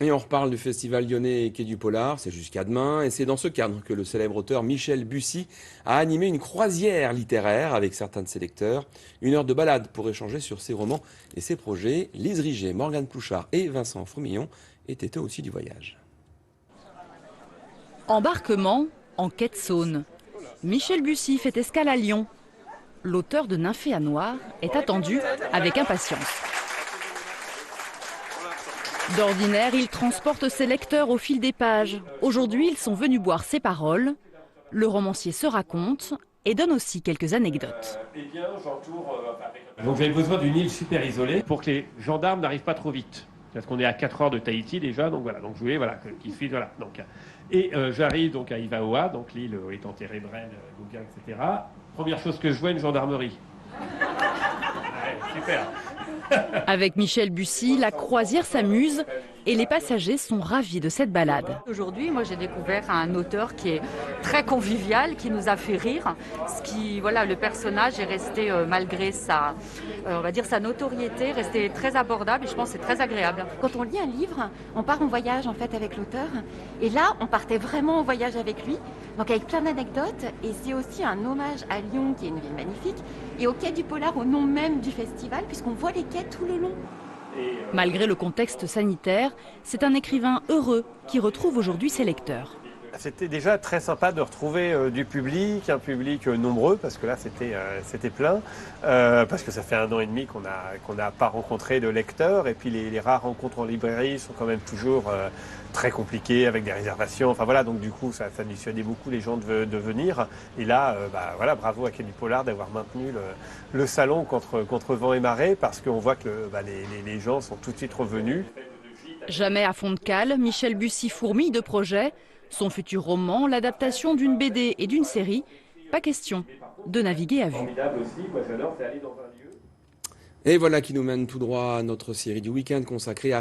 Et on reparle du festival lyonnais Quai du Polar, c'est jusqu'à demain, et c'est dans ce cadre que le célèbre auteur Michel Bussy a animé une croisière littéraire avec certains de ses lecteurs. 1 heure de balade pour échanger sur ses romans et ses projets. Lise Riget, Morgane Plouchard et Vincent Fourmillon étaient eux aussi du voyage. Embarquement en quai de Saône. Michel Bussy fait escale à Lyon. L'auteur de Nymphéa Noir est attendu avec impatience. D'ordinaire, il transporte ses lecteurs au fil des pages. Aujourd'hui, ils sont venus boire ses paroles. Le romancier se raconte et donne aussi quelques anecdotes. Donc j'avais besoin d'une île super isolée pour que les gendarmes n'arrivent pas trop vite. Parce qu'on est à 4 heures de Tahiti déjà, donc voilà. Donc je voulais qu'ils suivent, voilà. Donc, et j'arrive donc à Ivaoa, donc l'île étant Terebren, Gauguin, etc. Première chose que je vois, une gendarmerie. Ouais, super. Avec Michel Bussy, la croisière s'amuse et les passagers sont ravis de cette balade. Aujourd'hui, moi j'ai découvert un auteur qui est très convivial, qui nous a fait rire. Voilà, le personnage est resté malgré sa, on va dire sa notoriété, resté très abordable et je pense que c'est très agréable. Quand on lit un livre, on part en voyage en fait avec l'auteur. Et là, on partait vraiment en voyage avec lui, donc avec plein d'anecdotes. Et c'est aussi un hommage à Lyon, qui est une ville magnifique, et au Quai du Polar, au nom même du festival, puisqu'on voit les quais tout le long. Malgré le contexte sanitaire, c'est un écrivain heureux qui retrouve aujourd'hui ses lecteurs. C'était déjà très sympa de retrouver du public, un public nombreux, parce que là c'était plein, parce que ça fait 1 an et demi qu'on n'a pas rencontré de lecteurs, et puis les rares rencontres en librairie sont quand même toujours très compliquées, avec des réservations, enfin voilà, donc du coup ça dissuadait beaucoup les gens de venir, et là, voilà, bravo à Quai du Polar d'avoir maintenu le salon contre vent et marée, parce qu'on voit que les gens sont tout de suite revenus. Jamais à fond de cale, Michel Bussy fourmille de projets. Son futur roman, l'adaptation d'une BD et d'une série, pas question de naviguer à vue. Et voilà qui nous mène tout droit à notre série du week-end consacrée à